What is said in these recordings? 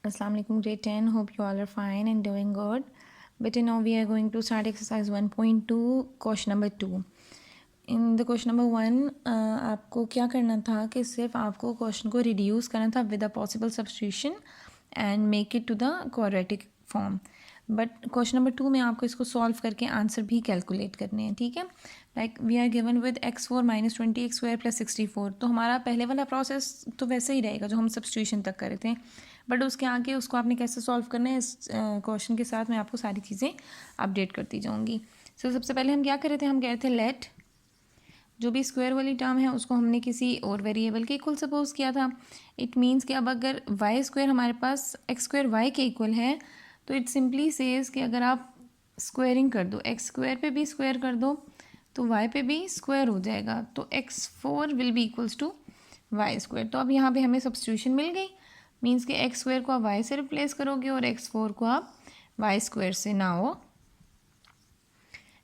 Assalamu alaikum grade 10. Hope you all are fine and doing good. But now we are going to start exercise 1.2 question number 2. In the question number 1 आपको क्या करना था कि सिर्फ आपको question को reduce करना था with a possible substitution and make it to the quadratic form. But question number 2 में आपको इसको सॉल्व करके आंसर भी कैलकुलेट करने हैं. ठीक है, like we are given with x4 minus 20x² plus 64. तो हमारा पहले वाला प्रोसेस तो वैसे ही रहेगा जो हम सब्स्टिट्यूशन तक कर रहे थे, बट उसके आगे उसको आपने कैसे सॉल्व करना है इस क्वेश्चन के साथ मैं आपको सारी चीज़ें अपडेट करती जाऊँगी. सो सबसे पहले हम क्या कर रहे थे, हम कह रहे थे लेट जो भी स्क्वायर वाली टर्म है उसको हमने किसी और वेरिएबल के इक्वल सपोज किया था. इट मीन्स कि अब अगर वाई स्क्वायर हमारे पास एक्स स्क्वायर वाई के इक्वल है तो इट सिंपली सेज कि अगर आप स्क्वायरिंग कर दो, एक्स स्क्वायर पे भी स्क्वायर कर दो तो वाई पे भी स्क्वायर हो जाएगा. तो x4 will be equals to y square. तो अब यहाँ पे हमें सब्स्टिट्यूशन मिल गई. मीन्स कि एक्स स्क्वायर को आप वाई से रिप्लेस करोगे और x4 को आप वाई स्क्वायर से. ना हो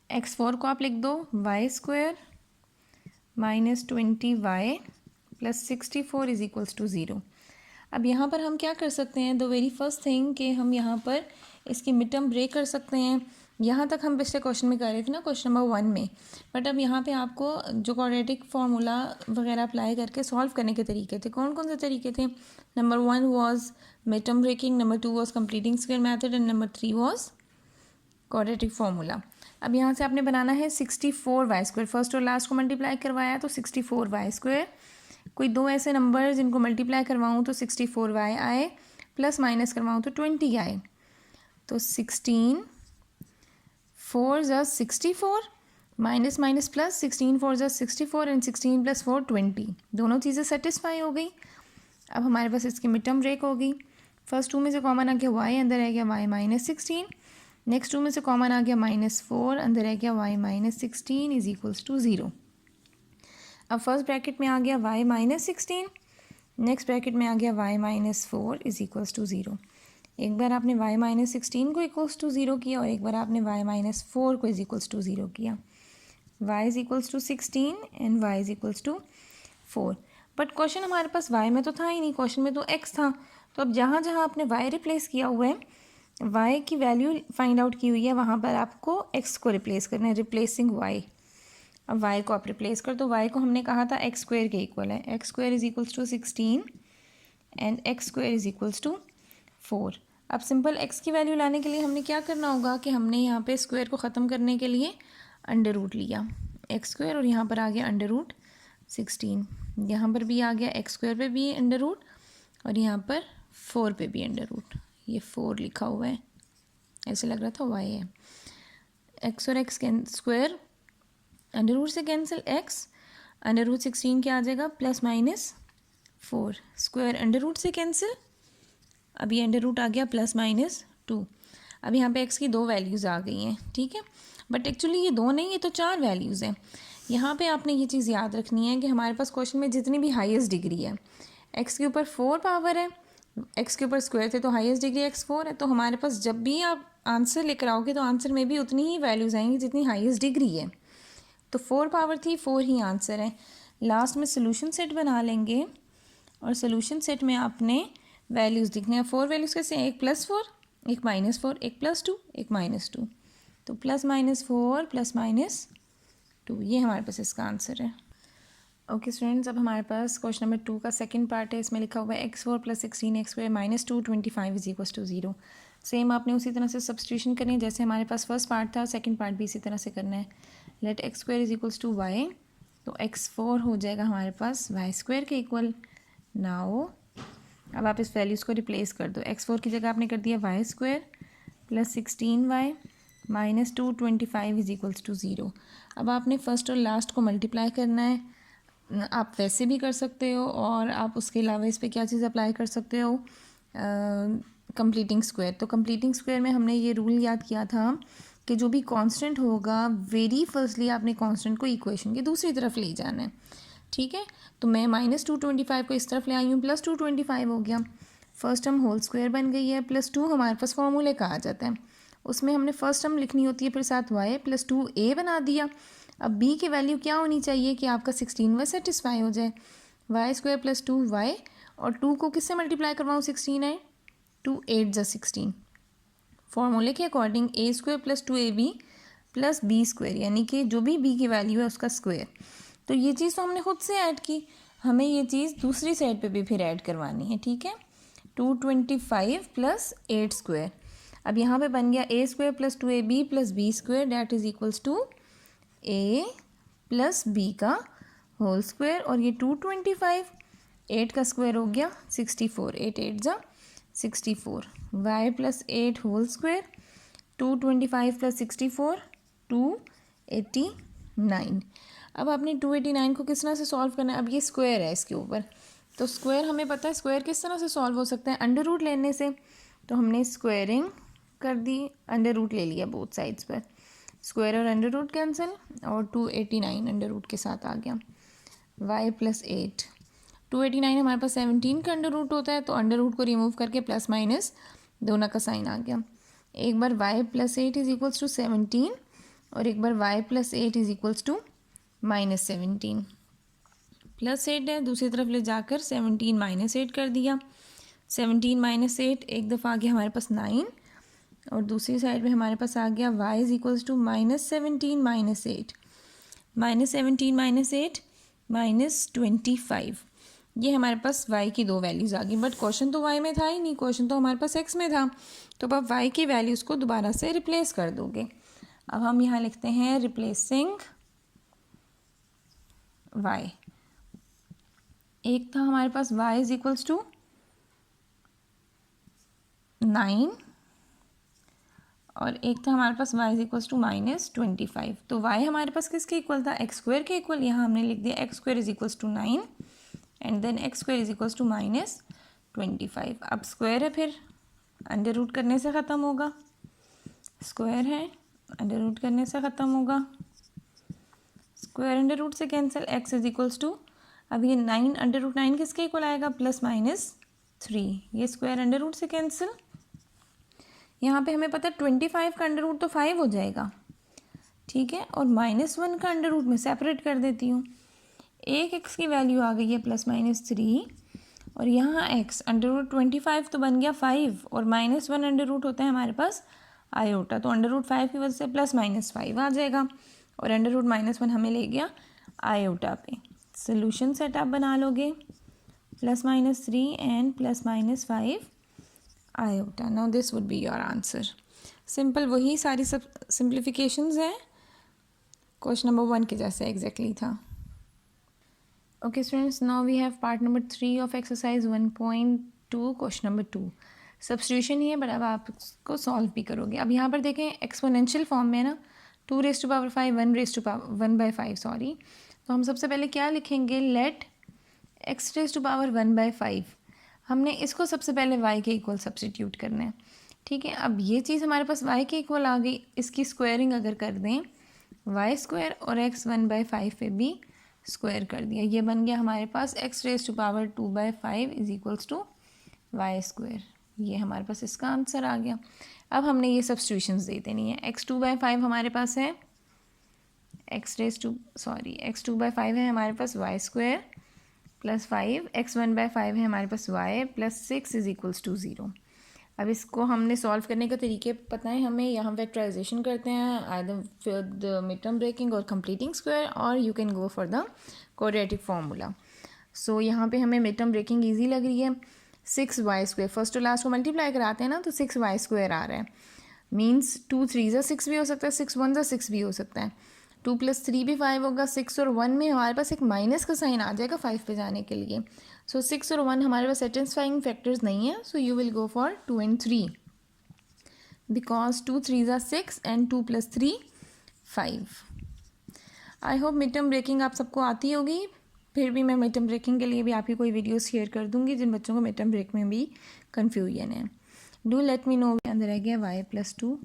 x4 को आप लिख दो y square minus 20y plus 64 is equals to 0. अब यहाँ पर हम क्या कर सकते हैं, द वेरी फर्स्ट थिंग कि हम यहाँ पर इसकी मिड टर्म ब्रेक कर सकते हैं. यहाँ तक हम पिछले क्वेश्चन में कर रहे थे ना, क्वेश्चन नंबर 1 में. बट अब यहाँ पे आपको जो क्वाड्रेटिक फार्मूला वगैरह अप्लाई करके सॉल्व करने के तरीके थे. कौन कौन से तरीके थे? Number 1 was mid term breaking, number 2 was completing square method and number 3 was quadratic formula. अब यहाँ से आपने बनाना है 64 वाई स्क्वायर. फर्स्ट और लास्ट को मल्टीप्लाई करवाया तो 64 वाई स्क्वायर. कोई दो ऐसे नंबर जिनको मल्टीप्लाई करवाऊँ तो 64 वाई आए, प्लस माइनस करवाऊँ तो 20 आए. तो 16 4 + 64 माइनस माइनस प्लस 16 4 + 64 एंड 16 + 4 20. दोनों चीज़ें सेटिस्फाई हो गई. अब हमारे पास इसकी मिड टर्म ब्रेक होगी. फर्स्ट टू में से कॉमन आ गया वाई, अंदर आ गया वाई माइनस 16. नेक्स्ट टू में से कॉमन आ गया -4, अंदर आ गया y minus 16 is equals to 0. अब फर्स्ट ब्रैकेट में आ गया वाई माइनस 16, नेक्स्ट ब्रैकेट में आ गया वाई -4 इज इक्वल्स टू 0. एक बार आपने वाई माइनस 16 को इक्वल्स टू 0 किया और एक बार आपने वाई -4 को इज इक्वल्स टू 0 किया. Y is equals to 16 and y is equals to 4. But question हमारे पास वाई में तो था ही नहीं, क्वेश्चन में तो एक्स था. तो अब जहाँ जहाँ आपने वाई रिप्लेस किया हुआ है, वाई की वैल्यू फाइंड आउट की हुई है, वहाँ पर आपको एक्स को रिप्लेस करना है, रिप्लेसिंग वाई. अब वाई को आप रिप्लेस कर दो. वाई को हमने कहा था एक्स स्क्वायर के इक्वल है. X square is equals to 16 and x square is equals to 4. अब सिंपल एक्स की वैल्यू लाने के लिए हमने क्या करना होगा कि हमने यहाँ पे स्क्वायर को ख़त्म करने के लिए अंडर रूट लिया एक्स स्क्वायर, और यहाँ पर आ गया अंडर रूट 16. यहाँ पर भी आ गया एक्स स्क्वायर पे भी अंडर रूट और यहाँ पर 4 पे भी अंडर रूट. ये 4 लिखा हुआ है, ऐसे लग रहा था वाई है. एक्स और एक्स स्क्वायर अंडर रूट से कैंसिल, एक्स अंडर रूट 16 क्या आ जाएगा plus minus 4. Square under root से कैंसिल, अब ये अंडर रूट आ गया प्लस माइनस 2. अब यहाँ पे एक्स की 2 वैल्यूज़ आ गई हैं. ठीक है, बट एक्चुअली ये 2 नहीं, ये तो 4 वैल्यूज़ हैं. यहाँ पे आपने ये चीज़ याद रखनी है कि हमारे पास क्वेश्चन में जितनी भी हाईएस्ट डिग्री है, एक्स के ऊपर 4 पावर है, एक्स के ऊपर स्क्वायर थे तो हाईएस्ट डिग्री x4 है. तो हमारे पास जब भी आप आंसर लेकर आओगे तो आंसर में भी उतनी ही वैल्यूज़ आएंगी जितनी हाईएस्ट डिग्री है. तो 4 पावर थी, 4 ही आंसर है. लास्ट में सोल्यूशन सेट बना लेंगे और सोल्यूशन सेट में आपने वैल्यूज़ दिखने हैं. 4 वैल्यूज़ कैसे हैं, एक +4, एक -4, एक +2, एक -2. तो +-4 +-2, ये हमारे पास इसका आंसर है. ओके स्टूडेंट्स, अब हमारे पास क्वेश्चन नंबर 2 का सेकंड पार्ट है. इसमें लिखा हुआ है x4 + 16 x² -2 25 is equals to 0. Same आपने उसी तरह से सब्स्टिट्यूशन करनी है जैसे हमारे पास फर्स्ट पार्ट था, सेकंड पार्ट भी इसी तरह से करना है. Let x² is equals to y, तो x4 हो जाएगा हमारे पास y² के इक्वल. नाउ अब आप इस वैल्यूज़ को रिप्लेस कर दो. x4 की जगह आपने कर दिया y² plus 16y -2 25 is equals to 0. अब आपने फर्स्ट और लास्ट को मल्टीप्लाई करना है. आप वैसे भी कर सकते हो और आप उसके अलावा इस पे क्या चीज़ अप्लाई कर सकते हो, कंप्लीटिंग स्क्वायर. तो कंप्लीटिंग स्क्वायर में हमने ये रूल याद किया था कि जो भी कांस्टेंट होगा वेरी फर्स्टली आपने कांस्टेंट को इक्वेशन की दूसरी तरफ ले जाना है. ठीक है, तो मैं -225 को इस तरफ ले आई हूँ, +225 हो गया. फर्स्ट टर्म होल स्क्वायर बन गई है, +2 हमारे पास फॉर्मूले का आ जाता है. उसमें हमने फर्स्ट टर्म लिखनी होती है, फिर साथ y +2a बना दिया. अब b की वैल्यू क्या होनी चाहिए कि आपका 16 वह सेटिस्फाई हो जाए. y² + 2y और 2 को किससे मल्टीप्लाई करवाऊँ, 16 है 2 8 ज़ा 16। फॉर्मूले के according A square plus 2ab plus B square, यानी कि जो भी बी की वैल्यू है उसका स्क्वायर। तो ये चीज़ तो हमने खुद से ऐड की, हमें ये चीज़ दूसरी साइड पे भी फिर ऐड करवानी है, ठीक है। 225 प्लस 8 स्क्वायर। अब यहाँ पे बन गया A square plus 2ab plus B square, that is equals to A plus B का होल स्क्वायर। और ये 225, 8 का स्क्वायर हो गया 64, 8 8 ज़ा 64, y plus 8 whole square, 225 plus 64 289। अब आपने 289 को किस तरह से सॉल्व करना है, अब ये स्क्वायर है इसके ऊपर, तो स्क्वायर हमें पता है स्क्वायर किस तरह से सॉल्व हो सकता है, अंडर रूट लेने से। तो हमने स्क्वायरिंग कर दी, अंडर रूट ले लिया बोथ साइड्स पर, स्क्वायर और अंडर रूट कैंसिल, और 289 अंडर रूट के साथ आ गया। y प्लस 8, 289 हमारे पास 17 का अंडर रूट होता है, तो अंडर रूट को रिमूव करके प्लस माइनस दोनों का साइन आ गया। एक बार y plus 8 is equals to 17 और एक बार y plus 8 is equals to minus 17। Plus 8 है, दूसरी तरफ ले जाकर 17 माइनस 8 कर दिया। 17 माइनस 8 एक दफ़ा आ गया हमारे पास 9, और दूसरी साइड में हमारे पास आ गया y is equals to minus 17 minus 8, minus 17 minus 8 minus 25। ये हमारे पास y की दो वैल्यूज़ आ गई, बट क्वेश्चन तो y में था ही नहीं, क्वेश्चन तो हमारे पास x में था। तो अब आप y की वैल्यूज़ को दोबारा से रिप्लेस कर दोगे। अब हम यहाँ लिखते हैं रिप्लेसिंग y। एक था हमारे पास y इज इक्वल्स टू 9 और एक था हमारे पास y is equals to minus 25। तो y हमारे पास किसके इक्वल था, एक्स स्क्वायर के इक्वल। यहाँ हमने लिख दिया x square is equals to 9 and then x square is equals to minus 25। अब स्क्वायर है, फिर अंडर रूट करने से ख़त्म होगा, स्क्वायर है अंडर रूट करने से ख़त्म होगा, स्क्वायर अंडर रूट से cancel, x is equals to, अब ये 9 अंडर रूट 9 किसके इक्वल आएगा, प्लस माइनस 3, ये स्क्वायर अंडर रूट से कैंसिल। यहाँ पे हमें पता है 25 का अंडर रूट तो 5 हो जाएगा, ठीक है, और -1 का अंडर रूट में सेपरेट कर देती हूँ। एक एक्स की वैल्यू आ गई है प्लस माइनस 3, और यहाँ एक्स अंडर रूट 25 तो बन गया 5, और -1 अंडर रूट होता है हमारे पास आयोटा, तो अंडर रूट 5 की वजह से प्लस माइनस 5 आ जाएगा, और अंडर रूट -1 हमें ले गया आयोटा पे। सोल्यूशन सेट आप बना लोगे, plus minus 3 and plus minus 5 iota. Now this would be your answer. Simple वही सारी सब सिंप्लीफिकेशंस हैं, क्वेश्चन नंबर 1 के जैसे एग्जैक्टली था। Okay students, now we have part number 3 of exercise 1.2 question number 2। Substitution ही है, बट अब आप इसको सॉल्व भी करोगे। अब यहाँ पर देखें एक्सपोनेंशियल फॉर्म में ना 2 raise to power 5 1 raise to power 1/5 sorry, तो हम सबसे पहले क्या लिखेंगे, let x raise to power 1/5। हमने इसको सबसे पहले y के इक्वल सब्स्टिट्यूट करना है, ठीक है। अब ये चीज़ हमारे पास y के इक्वल आ गई, इसकी स्क्वायरिंग अगर कर दें y स्क्वायर और x 1/5 पे भी स्क्वायर कर दिया, ये बन गया हमारे पास x raise to power 2/5 is equals to y square. ये हमारे पास इसका आंसर आ गया। अब हमने ये सब्स्टिट्यूशंस दे देनी है। x 2/5 हमारे पास है, x 2/5 है हमारे पास y स्क्वायर प्लस 5, x 1/5 है हमारे पास y प्लस 6 इज इक्वल्स टू 0। अब इसको हमने सॉल्व करने का तरीके पता है हमें, या हम फैक्टराइजेशन करते हैं either for the mid term breaking और कंप्लीटिंग स्क्वायर, और you can go for the quadratic formula. So यहाँ पे हमें मिड टर्म ब्रेकिंग ईजी लग रही है। 6y square, first to last को मल्टीप्लाई कराते हैं ना, तो 6y स्क्वायर आ रहा है, मीन्स 2 3 ज़ा 6 भी हो सकता है, 6 1 ज़ा 6 भी हो सकता है, 2 + 3 भी 5 होगा, 6 और 1 में हमारे पास एक माइनस का साइन आ जाएगा 5 पे जाने के लिए। सो 6 और 1 हमारे पास सेटिस्फाइंग फैक्टर्स नहीं है, so you will go for 2 and 3 because 2 3 ज़ा 6 and 2 + 3 5। I hope mid term breaking आप सबको आती होगी, फिर भी मैं मिड टर्म ब्रेकिंग के लिए भी आपकी कोई वीडियो शेयर कर दूंगी जिन बच्चों को मिड टर्म ब्रेक में भी कन्फ्यूजन है। Do let me know. अंदर रह गया y + 2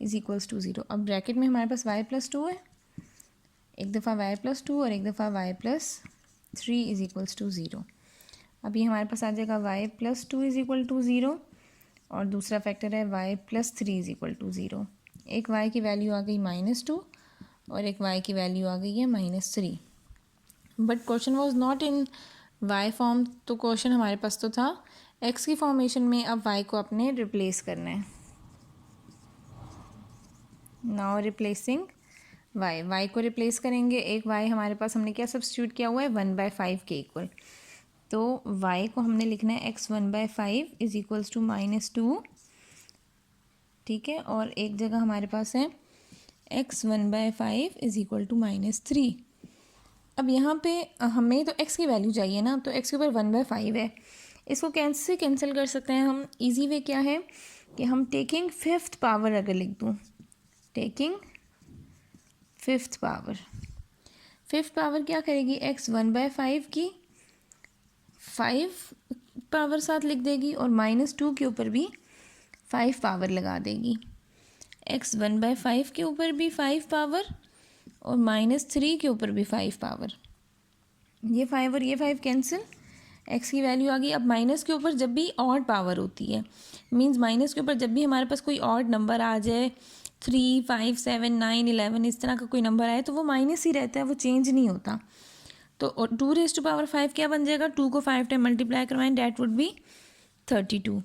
इज इक्वल्स टू 0। अब ब्रैकेट में हमारे पास y + 2 है, एक दफ़ा y + 2 और एक दफ़ा y + 3 इज इक्वल्स टू 0। अब ये हमारे पास आ जाएगा y + 2 इज इक्वल टू 0, और दूसरा फैक्टर है y + 3 इज इक्वल टू 0। एक y की वैल्यू आ गई -2 और एक y की वैल्यू आ गई है -3। But question was not in y form, तो क्वेश्चन हमारे पास तो था एक्स की फॉर्मेशन में अब वाई को अपने रिप्लेस करना है। नाउ रिप्लेसिंग वाई, वाई को रिप्लेस करेंगे। एक वाई हमारे पास हमने क्या सब्स्टिट्यूट किया हुआ है 1/5 के इक्वल, तो वाई को हमने लिखना है x 1/5 इज इक्वल्स टू -2, ठीक है। और एक जगह हमारे पास है x 1/5 इज इक्वल टू -3। अब यहाँ पे हमें तो x की वैल्यू चाहिए ना, तो x के ऊपर 1/5 है, इसको कैसे कैंसिल कर सकते हैं हम। इजी वे क्या है कि हम टेकिंग फिफ्थ पावर अगर लिख दूँ, taking fifth power, fifth power क्या करेगी x 1/5 की 5 पावर साथ लिख देगी और -2 के ऊपर भी 5 पावर लगा देगी। x 1/5 के ऊपर भी 5 पावर और -3 के ऊपर भी 5 पावर, ये 5 और ये 5 कैंसिल, x की वैल्यू आ गई। अब माइनस के ऊपर जब भी ऑड पावर होती है, मींस माइनस के ऊपर जब भी हमारे पास कोई ऑड नंबर आ जाए 3, 5, 7, 9, 11 इस तरह का कोई नंबर आए तो वो माइनस ही रहता है, वो चेंज नहीं होता। तो 2⁵5 क्या बन जाएगा, 2 को 5 टाइम मल्टीप्लाई करवाएं, डैट वुड बी 32।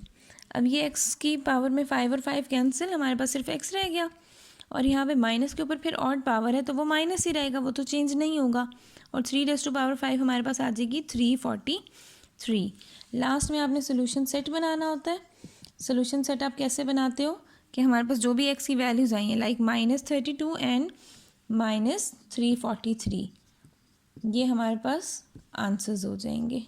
अब ये x की पावर में 5 और 5 कैंसिल, हमारे पास सिर्फ x रह गया। और यहाँ पे माइनस के ऊपर फिर ऑड पावर है तो वो माइनस ही रहेगा, वो तो चेंज नहीं होगा। और 3⁵5 हमारे पास आ जाएगी 343। लास्ट में आपने सोल्यूशन सेट बनाना होता है। सोल्यूशन सेट आप कैसे बनाते हो कि हमारे पास जो भी x की वैल्यूज़ आई हैं लाइक -32 एंड -343, ये हमारे पास आंसर्स हो जाएंगे।